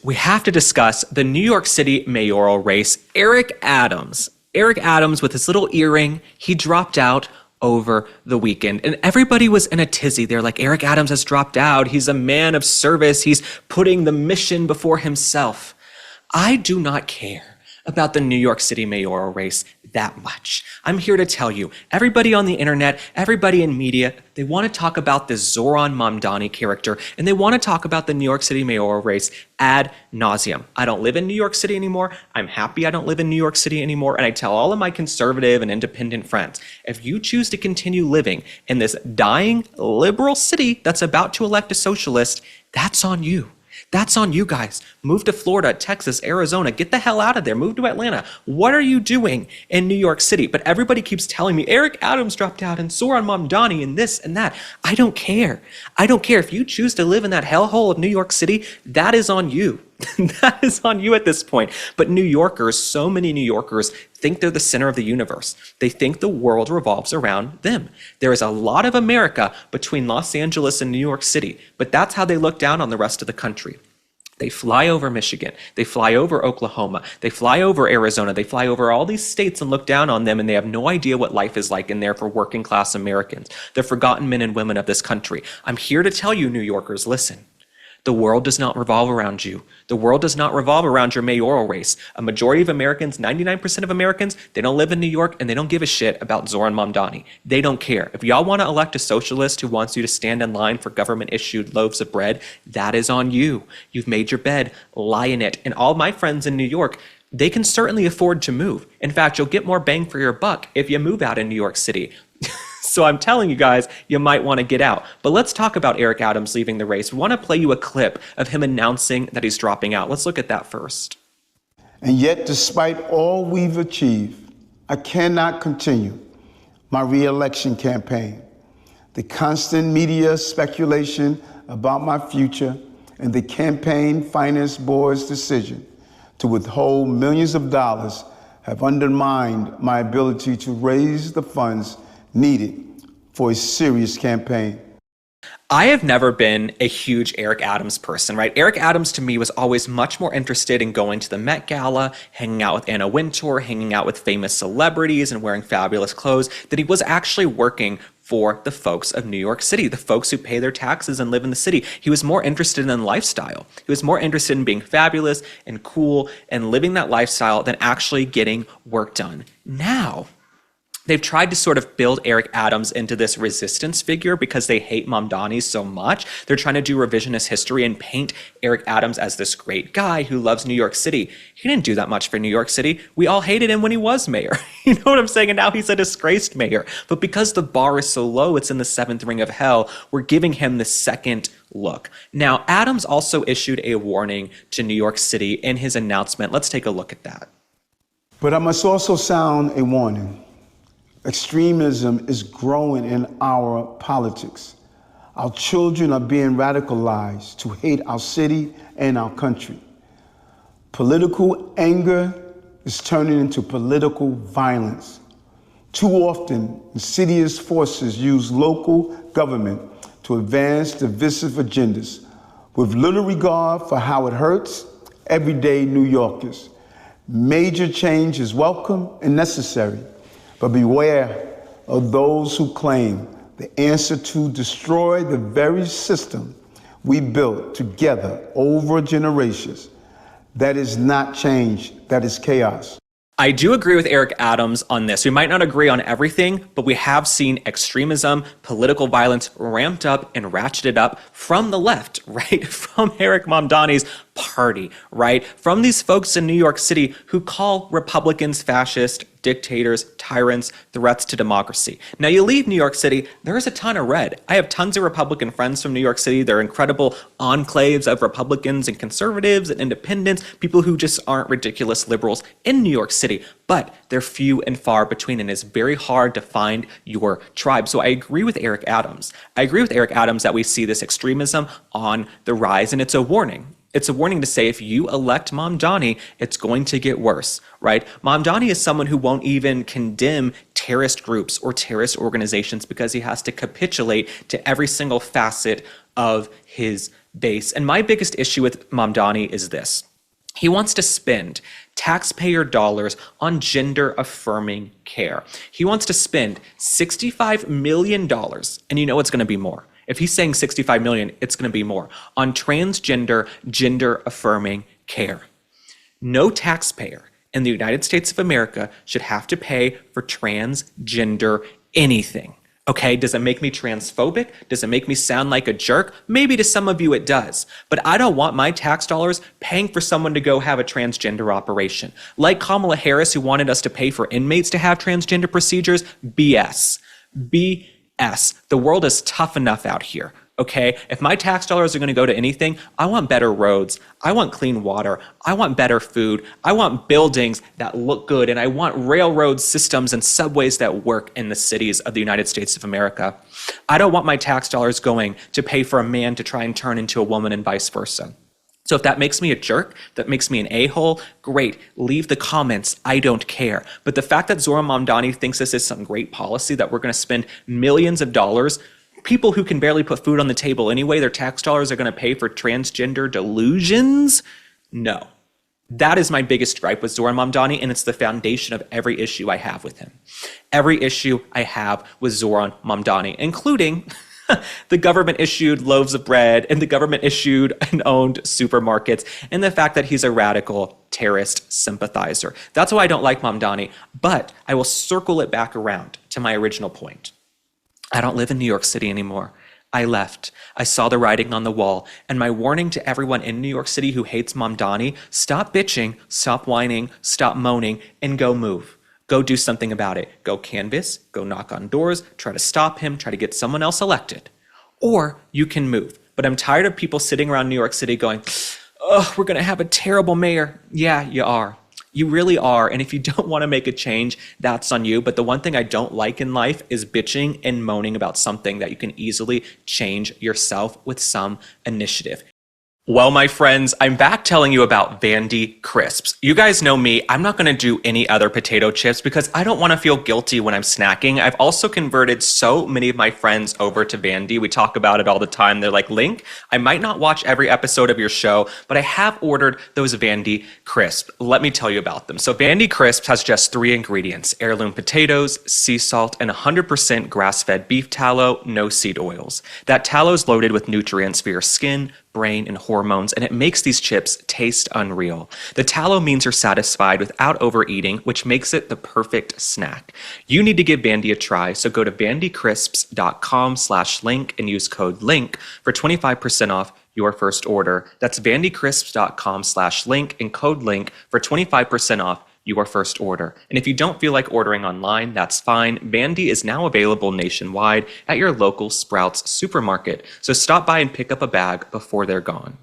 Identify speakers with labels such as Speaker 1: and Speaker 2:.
Speaker 1: we have to discuss the New York City mayoral race. Eric Adams with his little earring, he dropped out over the weekend. And everybody was in a tizzy. They're like, Eric Adams has dropped out. He's a man of service. He's putting the mission before himself. I do not care about the New York City mayoral race that much. I'm here to tell you, everybody on the internet, everybody in media, they want to talk about this Zohran Mamdani character, and they want to talk about the New York City mayoral race ad nauseum. I don't live in New York City anymore. I'm happy I don't live in New York City anymore, and I tell all of my conservative and independent friends, if you choose to continue living in this dying liberal city that's about to elect a socialist, that's on you. That's on you guys. Move to Florida, Texas, Arizona. Get the hell out of there. Move to Atlanta. What are you doing in New York City? But everybody keeps telling me Eric Adams dropped out and Zohran Mamdani and this and that. I don't care. I don't care. If you choose to live in that hellhole of New York City, that is on you. That is on you at this point. But New Yorkers, so many New Yorkers think they're the center of the universe. They think the world revolves around them. There is a lot of America between Los Angeles and New York City, but that's how they look down on the rest of the country. They fly over Michigan, they fly over Oklahoma, they fly over Arizona, they fly over all these states and look down on them, and they have no idea what life is like in there for working class Americans, the forgotten men and women of this country. I'm here to tell you, New Yorkers, listen. The world does not revolve around you. The world does not revolve around your mayoral race. A majority of Americans, 99% of Americans, they don't live in New York and they don't give a shit about Zohran Mamdani. They don't care. If y'all want to elect a socialist who wants you to stand in line for government-issued loaves of bread, that is on you. You've made your bed, lie in it. And all my friends in New York, they can certainly afford to move. In fact, you'll get more bang for your buck if you move out in New York City. So I'm telling you guys, you might want to get out. But let's talk about Eric Adams leaving the race. We want to play you a clip of him announcing that he's dropping out. Let's look at that first.
Speaker 2: And yet, despite all we've achieved, I cannot continue my re-election campaign. The constant media speculation about my future and the campaign finance board's decision to withhold millions of dollars have undermined my ability to raise the funds needed for a serious campaign.
Speaker 1: I have never been a huge Eric Adams person, right? Eric Adams to me was always much more interested in going to the Met Gala, hanging out with Anna Wintour, hanging out with famous celebrities and wearing fabulous clothes, than he was actually working for the folks of New York City, the folks who pay their taxes and live in the city. He was more interested in lifestyle. He was more interested in being fabulous and cool and living that lifestyle than actually getting work done. Now, they've tried to sort of build Eric Adams into this resistance figure because they hate Mamdani so much. They're trying to do revisionist history and paint Eric Adams as this great guy who loves New York City. He didn't do that much for New York City. We all hated him when he was mayor. You know what I'm saying? And now he's a disgraced mayor. But because the bar is so low, it's in the seventh ring of hell, we're giving him the second look. Now, Adams also issued a warning to New York City in his announcement. Let's take a look at that.
Speaker 2: But I must also sound a warning. Extremism is growing in our politics. Our children are being radicalized to hate our city and our country. Political anger is turning into political violence. Too often, insidious forces use local government to advance divisive agendas with little regard for how it hurts everyday New Yorkers. Major change is welcome and necessary. But beware of those who claim the answer to destroy the very system we built together over generations. That is not change, that is chaos.
Speaker 1: I do agree with Eric Adams on this. We might not agree on everything, but we have seen extremism, political violence ramped up and ratcheted up from the left, right? From Eric Mamdani's party, right? From these folks in New York City who call Republicans fascist, dictators, tyrants, threats to democracy. Now you leave New York City, there's a ton of red. I have tons of Republican friends from New York City. They're incredible enclaves of Republicans and conservatives and independents, people who just aren't ridiculous liberals in New York City. But they're few and far between, and it's very hard to find your tribe. So I agree with Eric Adams. I agree with Eric Adams that we see this extremism on the rise, and it's a warning. It's a warning to say if you elect Mamdani, it's going to get worse, right? Mamdani is someone who won't even condemn terrorist groups or terrorist organizations because he has to capitulate to every single facet of his base. And my biggest issue with Mamdani is this. He wants to spend taxpayer dollars on gender-affirming care. He wants to spend $65 million, and you know it's going to be more. If he's saying $65 million, it's going to be more, on transgender, gender-affirming care. No taxpayer in the United States of America should have to pay for transgender anything. Okay, does it make me transphobic? Does it make me sound like a jerk? Maybe to some of you it does, but I don't want my tax dollars paying for someone to go have a transgender operation. Like Kamala Harris, who wanted us to pay for inmates to have transgender procedures, BS. BS. The world is tough enough out here. Okay, if my tax dollars are going to go to anything, I want better roads, I want clean water, I want better food, I want buildings that look good, and I want railroad systems and subways that work in the cities of the United States of America. I don't want my tax dollars going to pay for a man to try and turn into a woman and vice versa. So if that makes me a jerk, that makes me an a-hole, great, leave the comments, I don't care. But the fact that Zohran Mamdani thinks this is some great policy that we're going to spend millions of dollars, people who can barely put food on the table anyway, their tax dollars are going to pay for transgender delusions? No. That is my biggest gripe with Zohran Mamdani, and it's the foundation of every issue I have with him. Every issue I have with Zohran Mamdani, including the government-issued loaves of bread and the government-issued and owned supermarkets, and the fact that he's a radical terrorist sympathizer. That's why I don't like Mamdani, but I will circle it back around to my original point. I don't live in New York City anymore. I left. I saw the writing on the wall. And my warning to everyone in New York City who hates Mamdani, stop bitching, stop whining, stop moaning, and go move. Go do something about it. Go canvass, go knock on doors, try to stop him, try to get someone else elected. Or you can move. But I'm tired of people sitting around New York City going, oh, we're going to have a terrible mayor. Yeah, you are. You really are. And if you don't want to make a change, that's on you. But the one thing I don't like in life is bitching and moaning about something that you can easily change yourself with some initiative. Well, my friends, I'm back telling you about Vandy Crisps. You guys know me, I'm not going to do any other potato chips because I don't want to feel guilty when I'm snacking. I've also converted so many of my friends over to Vandy. We talk about it all the time. They're like, Link, I might not watch every episode of your show, but I have ordered those Vandy Crisps. Let me tell you about them. So Vandy Crisps has just 3 ingredients: heirloom potatoes, sea salt, and 100% grass-fed beef tallow, no seed oils. That tallow is loaded with nutrients for your skin, brain, and hormones, and it makes these chips taste unreal. The tallow means you're satisfied without overeating, which makes it the perfect snack. You need to give Vandy a try, so go to vandycrisps.com/link and use code LINK for 25% off your first order. That's vandycrisps.com/link and code LINK for 25% off your first order. And if you don't feel like ordering online, that's fine. Vandy is now available nationwide at your local Sprouts supermarket. So stop by and pick up a bag before they're gone.